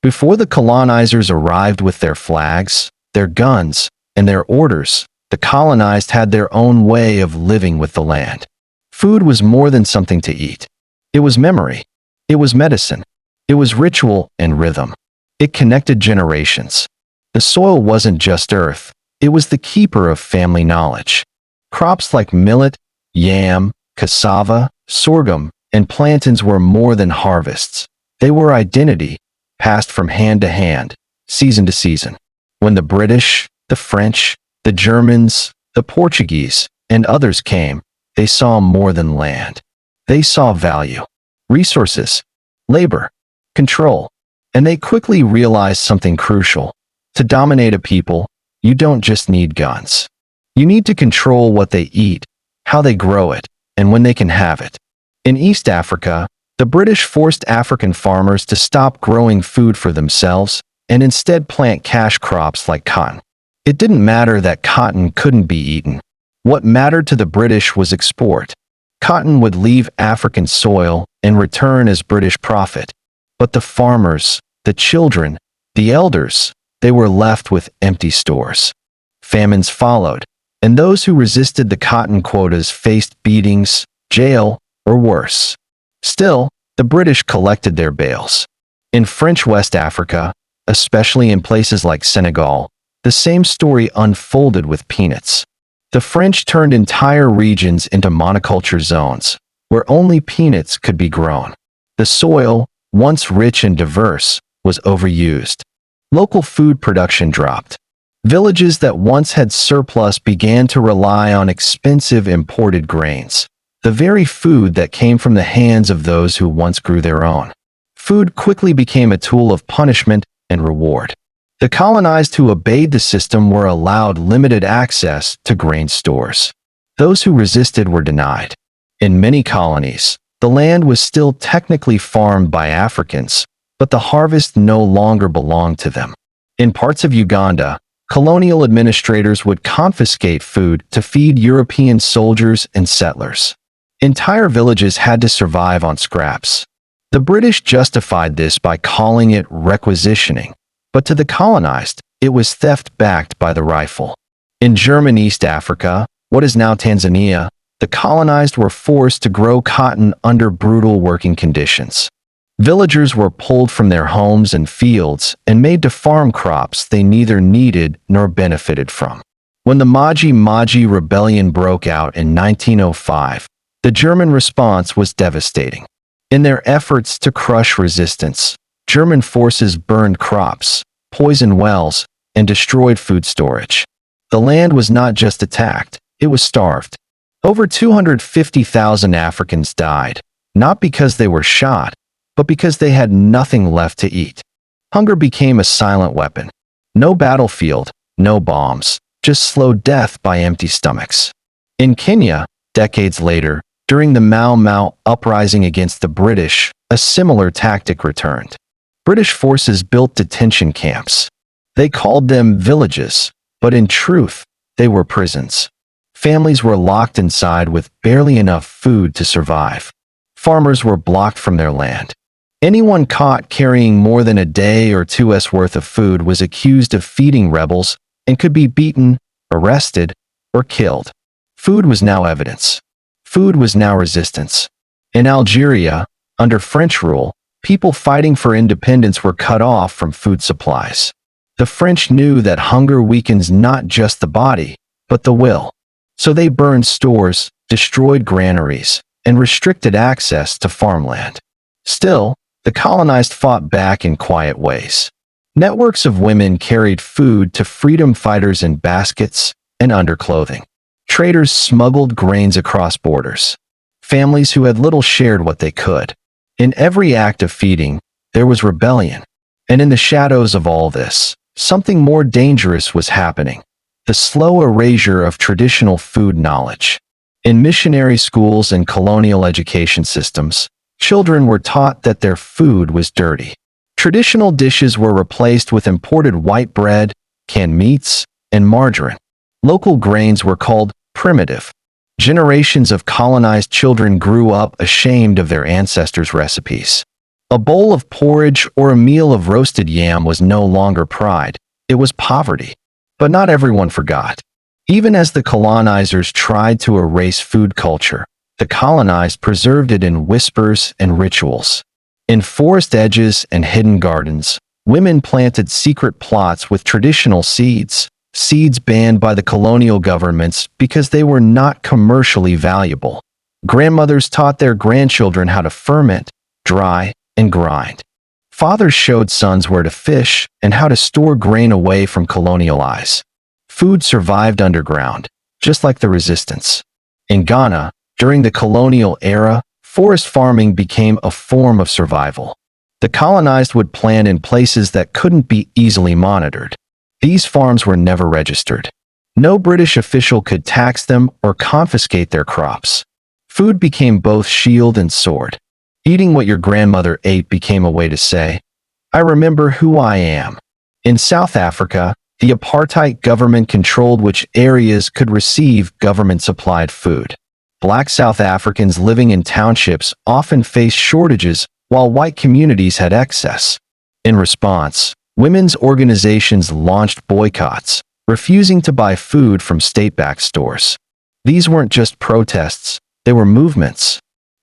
Before the colonizers arrived with their flags, their guns, and their orders, the colonized had their own way of living with the land. Food was more than something to eat. It was memory. It was medicine. It was ritual and rhythm. It connected generations. The soil wasn't just earth. It was the keeper of family knowledge. Crops like millet, yam, cassava, sorghum, and plantains were more than harvests. They were identity, passed from hand to hand, season to season. When the British, the French, the Germans, the Portuguese, and others came, they saw more than land. They saw value, resources, labor, control, and they quickly realized something crucial. To dominate a people, you don't just need guns. You need to control what they eat, how they grow it, and when they can have it. In East Africa, the British forced African farmers to stop growing food for themselves and instead plant cash crops like cotton. It didn't matter that cotton couldn't be eaten. What mattered to the British was export. Cotton would leave African soil and return as British profit. But the farmers, the children, the elders, they were left with empty stores. Famines followed, and those who resisted the cotton quotas faced beatings, jail, or worse. Still, the British collected their bales. In French West Africa, especially in places like Senegal, the same story unfolded with peanuts. The French turned entire regions into monoculture zones, where only peanuts could be grown. The soil, once rich and diverse, was overused. Local food production dropped. Villages that once had surplus began to rely on expensive imported grains, the very food that came from the hands of those who once grew their own. Food quickly became a tool of punishment and reward. The colonized who obeyed the system were allowed limited access to grain stores. Those who resisted were denied. In many colonies, the land was still technically farmed by Africans, but the harvest no longer belonged to them. In parts of Uganda, colonial administrators would confiscate food to feed European soldiers and settlers. Entire villages had to survive on scraps. The British justified this by calling it requisitioning, but to the colonized, it was theft backed by the rifle. In German East Africa, what is now Tanzania, the colonized were forced to grow cotton under brutal working conditions. Villagers were pulled from their homes and fields and made to farm crops they neither needed nor benefited from. When the Maji Rebellion broke out in 1905, the German response was devastating. In their efforts to crush resistance, German forces burned crops, poisoned wells, and destroyed food storage. The land was not just attacked, it was starved. Over 250,000 Africans died, not because they were shot, but because they had nothing left to eat. Hunger became a silent weapon. No battlefield, no bombs, just slow death by empty stomachs. In Kenya, decades later, during the Mau Mau uprising against the British, a similar tactic returned. British forces built detention camps. They called them villages, but in truth, they were prisons. Families were locked inside with barely enough food to survive. Farmers were blocked from their land. Anyone caught carrying more than a day or two's worth of food was accused of feeding rebels and could be beaten, arrested, or killed. Food was now evidence. Food was now resistance. In Algeria, under French rule, people fighting for independence were cut off from food supplies. The French knew that hunger weakens not just the body, but the will. So they burned stores, destroyed granaries, and restricted access to farmland. Still, the colonized fought back in quiet ways. Networks of women carried food to freedom fighters in baskets and underclothing. Traders smuggled grains across borders. Families who had little shared what they could. In every act of feeding, there was rebellion. And in the shadows of all this, something more dangerous was happening: the slow erasure of traditional food knowledge. In missionary schools and colonial education systems, children were taught that their food was dirty. Traditional dishes were replaced with imported white bread, canned meats, and margarine. Local grains were called primitive. Generations of colonized children grew up ashamed of their ancestors' recipes. A bowl of porridge or a meal of roasted yam was no longer pride, it was poverty. But not everyone forgot. Even as the colonizers tried to erase food culture, the colonized preserved it in whispers and rituals. In forest edges and hidden gardens, women planted secret plots with traditional seeds, seeds banned by the colonial governments because they were not commercially valuable. Grandmothers taught their grandchildren how to ferment, dry, and grind. Fathers showed sons where to fish and how to store grain away from colonial eyes. Food survived underground, just like the resistance. In Ghana, during the colonial era, forest farming became a form of survival. The colonized would plant in places that couldn't be easily monitored. These farms were never registered. No British official could tax them or confiscate their crops. Food became both shield and sword. Eating what your grandmother ate became a way to say, "I remember who I am." In South Africa, the apartheid government controlled which areas could receive government-supplied food. Black South Africans living in townships often faced shortages while white communities had excess. In response, women's organizations launched boycotts, refusing to buy food from state-backed stores. These weren't just protests, they were movements.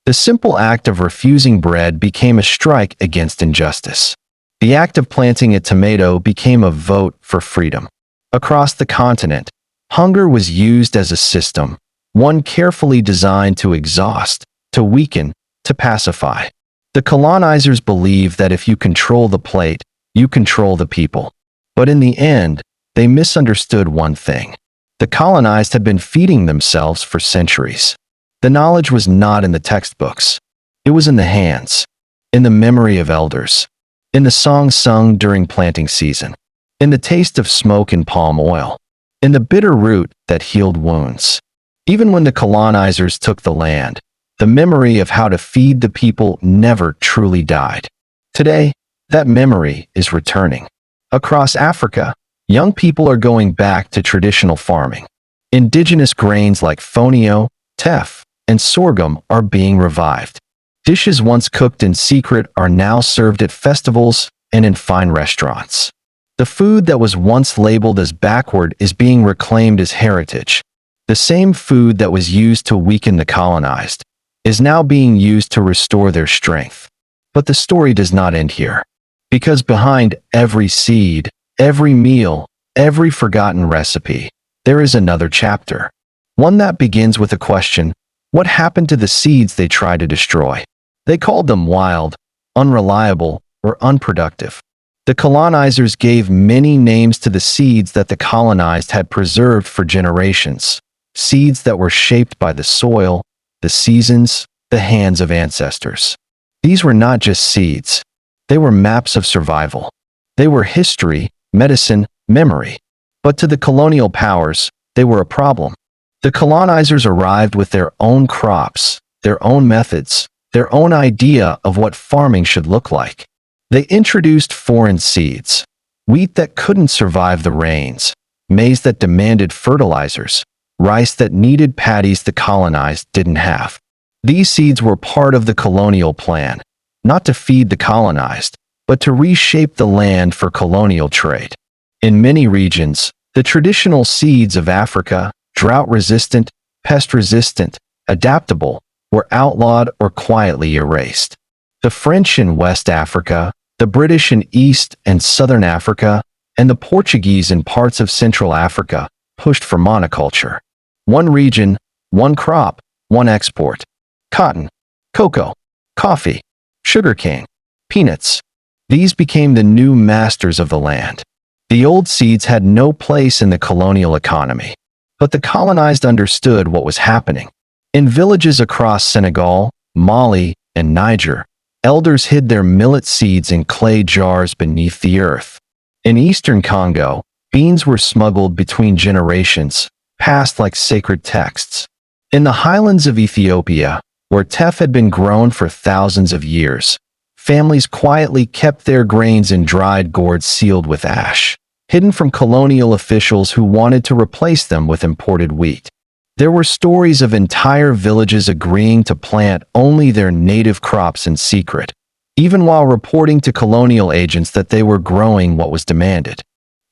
The simple act of refusing bread became a strike against injustice. The act of planting a tomato became a vote for freedom. Across the continent, hunger was used as a system, one carefully designed to exhaust, to weaken, to pacify. The colonizers believed that if you control the plate, you control the people. But in the end, they misunderstood one thing. The colonized had been feeding themselves for centuries. The knowledge was not in the textbooks. It was in the hands, in the memory of elders, in the songs sung during planting season, in the taste of smoke and palm oil, in the bitter root that healed wounds. Even when the colonizers took the land, the memory of how to feed the people never truly died. Today, that memory is returning. Across Africa, young people are going back to traditional farming. Indigenous grains like fonio, teff, and sorghum are being revived. Dishes once cooked in secret are now served at festivals and in fine restaurants. The food that was once labeled as backward is being reclaimed as heritage. The same food that was used to weaken the colonized is now being used to restore their strength. But the story does not end here. Because behind every seed, every meal, every forgotten recipe, there is another chapter. One that begins with a question: what happened to the seeds they tried to destroy? They called them wild, unreliable, or unproductive. The colonizers gave many names to the seeds that the colonized had preserved for generations. Seeds that were shaped by the soil, the seasons, the hands of ancestors. These were not just seeds. They were maps of survival. They were history, medicine, memory. But to the colonial powers, they were a problem. The colonizers arrived with their own crops, their own methods, their own idea of what farming should look like. They introduced foreign seeds, wheat that couldn't survive the rains, maize that demanded fertilizers, rice that needed paddies the colonized didn't have. These seeds were part of the colonial plan, not to feed the colonized, but to reshape the land for colonial trade. In many regions, the traditional seeds of Africa, drought-resistant, pest-resistant, adaptable, were outlawed or quietly erased. The French in West Africa, the British in East and Southern Africa, and the Portuguese in parts of Central Africa pushed for monoculture. One region, one crop, one export. Cotton, cocoa, coffee, sugarcane, peanuts. These became the new masters of the land. The old seeds had no place in the colonial economy. But the colonized understood what was happening. In villages across Senegal, Mali, and Niger, elders hid their millet seeds in clay jars beneath the earth. In eastern Congo, beans were smuggled between generations, passed like sacred texts. In the highlands of Ethiopia, where teff had been grown for thousands of years, families quietly kept their grains in dried gourds sealed with ash, hidden from colonial officials who wanted to replace them with imported wheat. There were stories of entire villages agreeing to plant only their native crops in secret, even while reporting to colonial agents that they were growing what was demanded.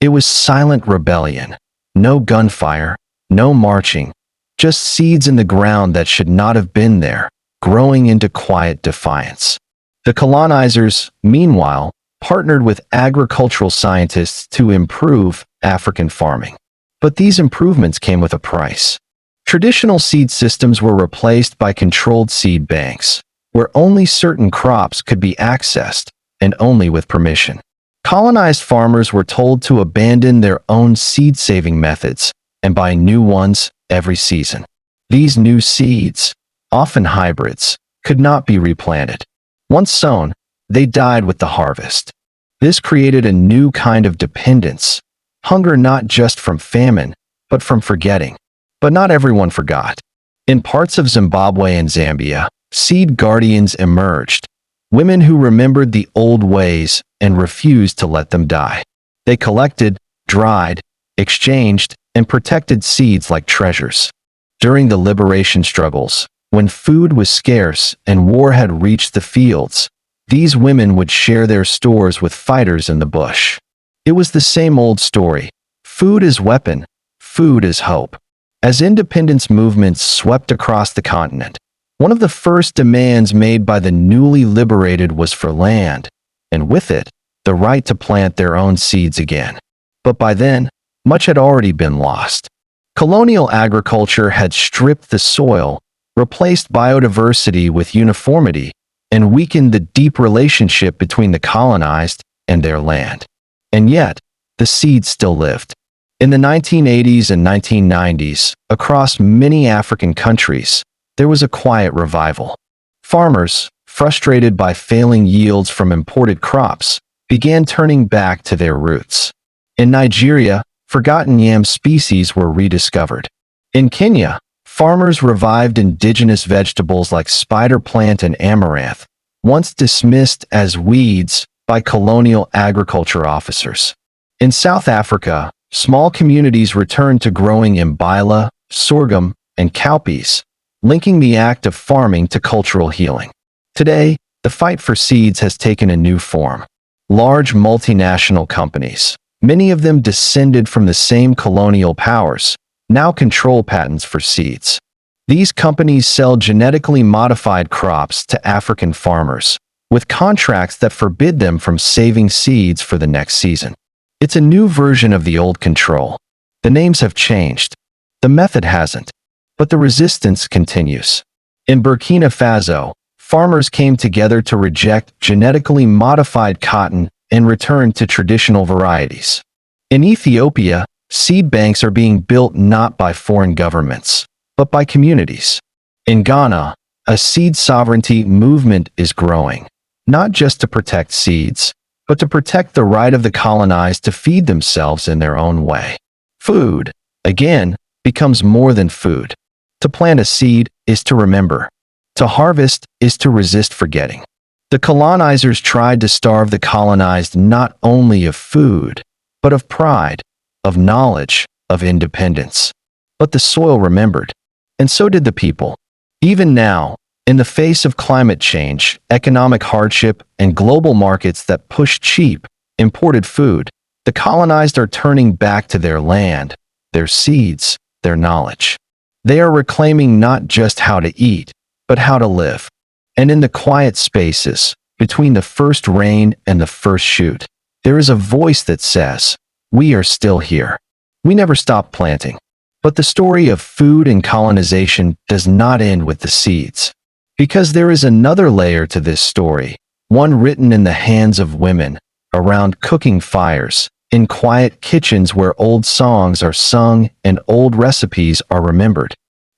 It was silent rebellion. No gunfire, no marching, just seeds in the ground that should not have been there, growing into quiet defiance. The colonizers, meanwhile, partnered with agricultural scientists to improve African farming. But these improvements came with a price. Traditional seed systems were replaced by controlled seed banks, where only certain crops could be accessed, and only with permission. Colonized farmers were told to abandon their own seed-saving methods and buy new ones every season. These new seeds, often hybrids, could not be replanted. Once sown, they died with the harvest. This created a new kind of dependence, hunger not just from famine, but from forgetting. But not everyone forgot. In parts of Zimbabwe and Zambia, seed guardians emerged, women who remembered the old ways and refused to let them die. They collected, dried, exchanged, and protected seeds like treasures. During the liberation struggles, when food was scarce and war had reached the fields, these women would share their stores with fighters in the bush. It was the same old story. Food is weapon, food is hope. As independence movements swept across the continent, one of the first demands made by the newly liberated was for land, and with it, the right to plant their own seeds again. But by then, much had already been lost. Colonial agriculture had stripped the soil, replaced biodiversity with uniformity, and weakened the deep relationship between the colonized and their land. And yet, the seeds still lived. In the 1980s and 1990s, across many African countries, there was a quiet revival. Farmers, frustrated by failing yields from imported crops, began turning back to their roots. In Nigeria, forgotten yam species were rediscovered. In Kenya, farmers revived indigenous vegetables like spider plant and amaranth, once dismissed as weeds by colonial agriculture officers. In South Africa, small communities returned to growing imbila, sorghum, and cowpeas, linking the act of farming to cultural healing. Today, the fight for seeds has taken a new form. Large multinational companies, many of them descended from the same colonial powers, now control patents for seeds. These companies sell genetically modified crops to African farmers, with contracts that forbid them from saving seeds for the next season. It's a new version of the old control. The names have changed. The method hasn't. But the resistance continues. In Burkina Faso, farmers came together to reject genetically modified cotton and return to traditional varieties. In Ethiopia, seed banks are being built not by foreign governments, but by communities. In Ghana, a seed sovereignty movement is growing, not just to protect seeds, but to protect the right of the colonized to feed themselves in their own way. Food, again, becomes more than food. To plant a seed is to remember. To harvest is to resist forgetting. The colonizers tried to starve the colonized not only of food, but of pride, of knowledge, of independence. But the soil remembered, and so did the people. Even now, in the face of climate change, economic hardship, and global markets that push cheap, imported food, the colonized are turning back to their land, their seeds, their knowledge. They are reclaiming not just how to eat, but how to live. And in the quiet spaces, between the first rain and the first shoot, there is a voice that says, "We are still here. We never stopped planting." But the story of food and colonization does not end with the seeds. Because there is another layer to this story, one written in the hands of women, around cooking fires, in quiet kitchens where old songs are sung and old recipes are remembered.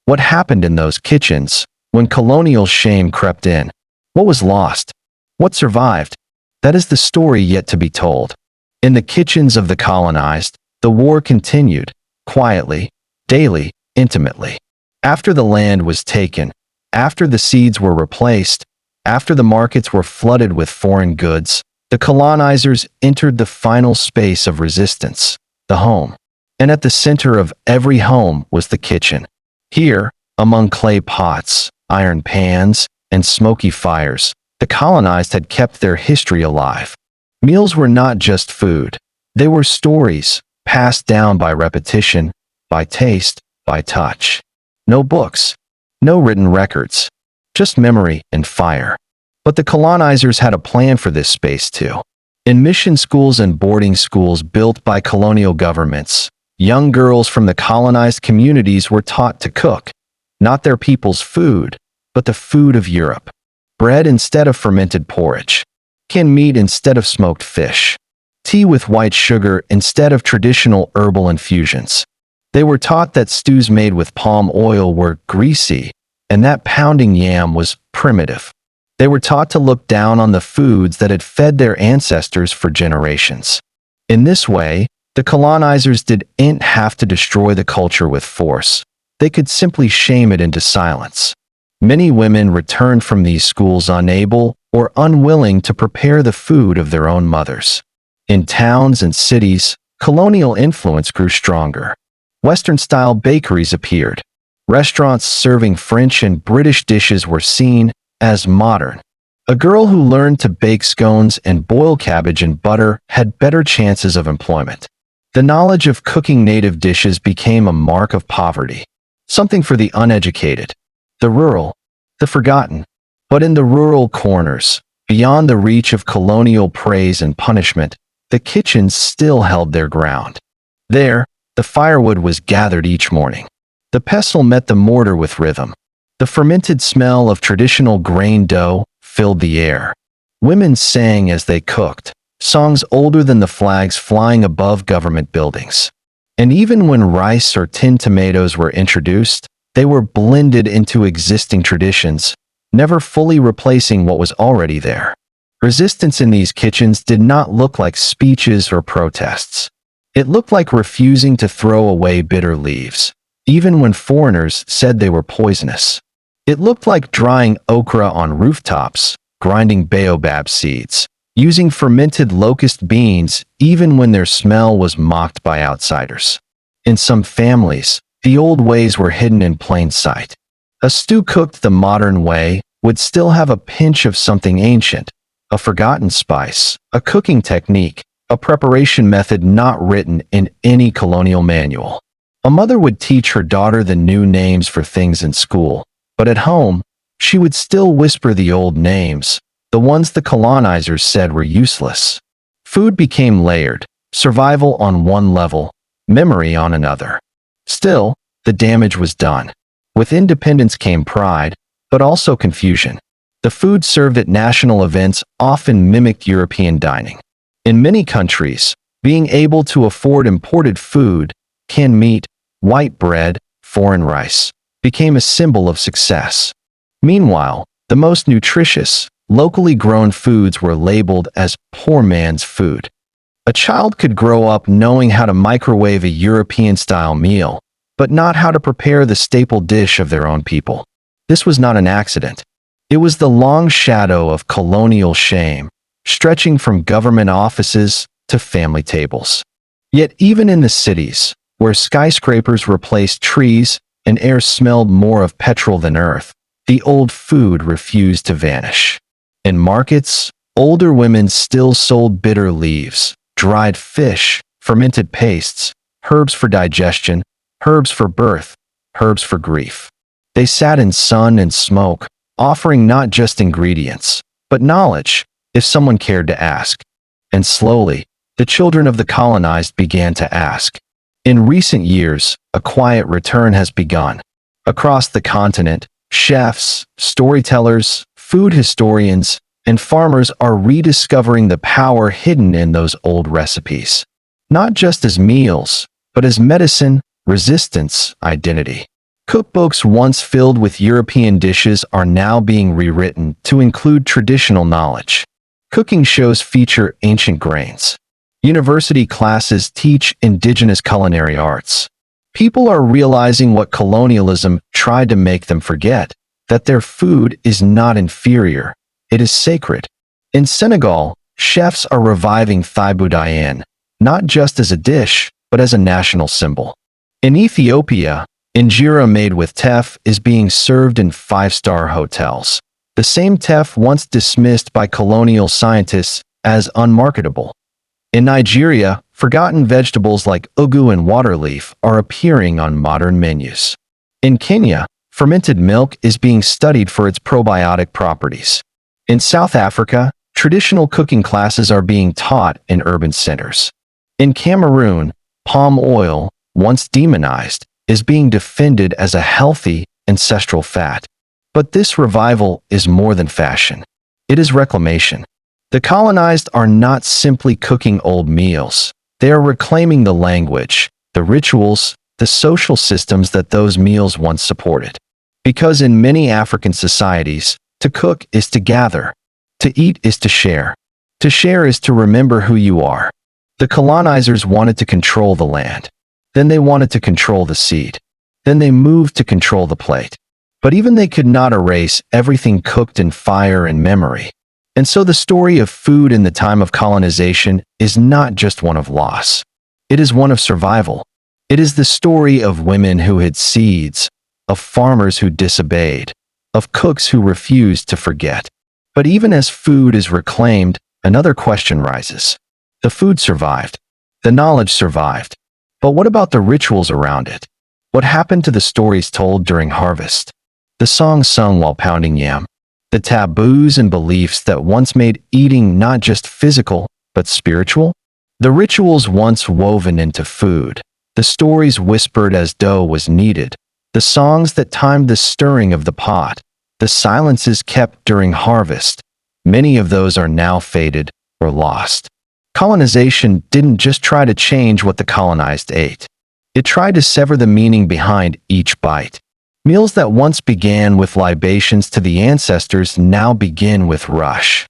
What happened in those kitchens when colonial shame crept in? What was lost? What survived? That is the story yet to be told. In the kitchens of the colonized, the war continued, quietly, daily, intimately. After the land was taken, after the seeds were replaced, after the markets were flooded with foreign goods, the colonizers entered the final space of resistance, the home. And at the center of every home was the kitchen. Here, among clay pots, iron pans, and smoky fires, The colonized had kept their history alive. Meals were not just food. They were stories, passed down by repetition, by taste, by touch. No books, no written records, just memory and fire. But the colonizers had a plan for this space too. In mission schools and boarding schools built by colonial governments, young girls from the colonized communities were taught to cook, not their people's food, but the food of Europe. Bread instead of fermented porridge, canned meat instead of smoked fish, tea with white sugar instead of traditional herbal infusions. They were taught that stews made with palm oil were greasy, and that pounding yam was primitive. They were taught to look down on the foods that had fed their ancestors for generations. In this way, the colonizers didn't have to destroy the culture with force. They could simply shame it into silence. Many women returned from these schools unable or unwilling to prepare the food of their own mothers. In towns and cities, colonial influence grew stronger. Western-style bakeries appeared. Restaurants serving French and British dishes were seen as modern. A girl who learned to bake scones and boil cabbage in butter had better chances of employment. The knowledge of cooking native dishes became a mark of poverty, something for the uneducated, the rural, the forgotten. But in the rural corners, beyond the reach of colonial praise and punishment, the kitchens still held their ground. There, the firewood was gathered each morning. The pestle met the mortar with rhythm. The fermented smell of traditional grain dough filled the air. Women sang as they cooked, songs older than the flags flying above government buildings. And even when rice or tinned tomatoes were introduced, they were blended into existing traditions, never fully replacing what was already there. Resistance in these kitchens did not look like speeches or protests. It looked like refusing to throw away bitter leaves, even when foreigners said they were poisonous. It looked like drying okra on rooftops, grinding baobab seeds, using fermented locust beans even when their smell was mocked by outsiders. In some families, the old ways were hidden in plain sight. A stew cooked the modern way would still have a pinch of something ancient, a forgotten spice, a cooking technique, a preparation method not written in any colonial manual. A mother would teach her daughter the new names for things in school, but at home, she would still whisper the old names, the ones the colonizers said were useless. Food became layered, survival on one level, memory on another. Still, the damage was done. With independence came pride, but also confusion. The food served at national events often mimicked European dining. In many countries, being able to afford imported food, canned meat, white bread, foreign rice, became a symbol of success. Meanwhile, the most nutritious, locally grown foods were labeled as poor man's food. A child could grow up knowing how to microwave a European-style meal, but not how to prepare the staple dish of their own people. This was not an accident. It was the long shadow of colonial shame, stretching from government offices to family tables. Yet even in the cities, where skyscrapers replaced trees and air smelled more of petrol than earth, the old food refused to vanish. In markets, older women still sold bitter leaves, dried fish, fermented pastes, herbs for digestion, herbs for birth, herbs for grief. They sat in sun and smoke, offering not just ingredients, but knowledge, if someone cared to ask. And slowly, the children of the colonized began to ask. In recent years, a quiet return has begun. Across the continent, chefs, storytellers, food historians, and farmers are rediscovering the power hidden in those old recipes. Not just as meals, but as medicine, resistance, identity. Cookbooks once filled with European dishes are now being rewritten to include traditional knowledge. Cooking shows feature ancient grains. University classes teach indigenous culinary arts. People are realizing what colonialism tried to make them forget, that their food is not inferior, it is sacred. In Senegal, chefs are reviving thiboudiyen, not just as a dish, but as a national symbol. In Ethiopia, injera made with teff is being served in five-star hotels. the same teff once dismissed by colonial scientists as unmarketable. In Nigeria, forgotten vegetables like ugu and waterleaf are appearing on modern menus. In Kenya, fermented milk is being studied for its probiotic properties. In South Africa, traditional cooking classes are being taught in urban centers. In Cameroon, palm oil, once demonized, is being defended as a healthy, ancestral fat. But this revival is more than fashion. It is reclamation. The colonized are not simply cooking old meals. They are reclaiming the language, the rituals, the social systems that those meals once supported. Because in many African societies, to cook is to gather. To eat is to share. To share is to remember who you are. The colonizers wanted to control the land. Then they wanted to control the seed. Then they moved to control the plate. But even they could not erase everything cooked in fire and memory. And so the story of food in the time of colonization is not just one of loss. It is one of survival. It is the story of women who hid seeds, of farmers who disobeyed, of cooks who refused to forget. But even as food is reclaimed, another question rises. The food survived. The knowledge survived. But what about the rituals around it? What happened to the stories told during harvest? The songs sung while pounding yam? The taboos and beliefs that once made eating not just physical, but spiritual? The rituals once woven into food. The stories whispered as dough was kneaded. The songs that timed the stirring of the pot. The silences kept during harvest. Many of those are now faded or lost. Colonization didn't just try to change what the colonized ate. It tried to sever the meaning behind each bite. Meals that once began with libations to the ancestors now begin with rush.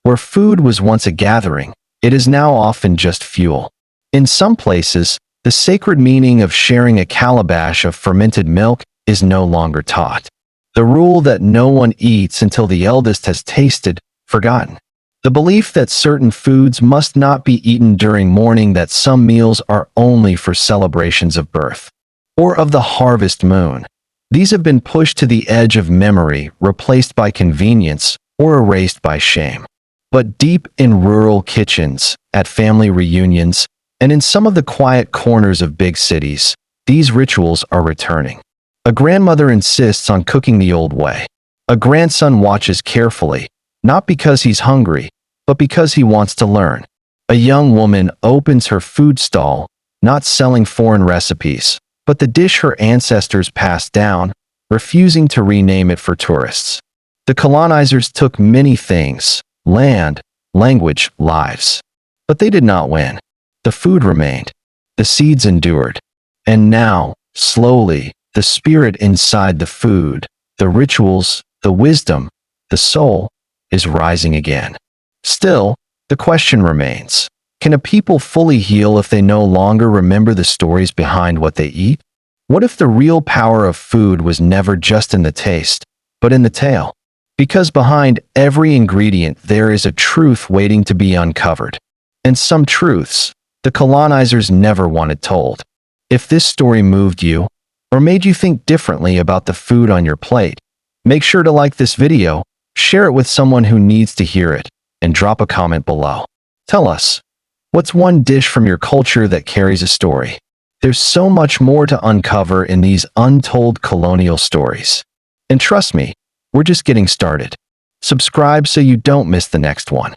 Where food was once a gathering, it is now often just fuel. In some places, the sacred meaning of sharing a calabash of fermented milk is no longer taught. The rule that no one eats until the eldest has tasted, forgotten. The belief that certain foods must not be eaten during mourning, that some meals are only for celebrations of birth or of the harvest moon. These have been pushed to the edge of memory, replaced by convenience, or erased by shame. But deep in rural kitchens, at family reunions, and in some of the quiet corners of big cities, these rituals are returning. A grandmother insists on cooking the old way. A grandson watches carefully, not because he's hungry, but because he wants to learn. A young woman opens her food stall, not selling foreign recipes, but the dish her ancestors passed down, refusing to rename it for tourists. The colonizers took many things: land, language, lives. But they did not win. The food remained. The seeds endured. And now, slowly, the spirit inside the food, the rituals, the wisdom, the soul, is rising again. Still, the question remains: can a people fully heal if they no longer remember the stories behind what they eat? What if the real power of food was never just in the taste, but in the tale? Because behind every ingredient there is a truth waiting to be uncovered. And some truths the colonizers never wanted told. If this story moved you, or made you think differently about the food on your plate, make sure to like this video, share it with someone who needs to hear it, and drop a comment below. Tell us, what's one dish from your culture that carries a story? There's so much more to uncover in these untold colonial stories. And trust me, we're just getting started. Subscribe so you don't miss the next one.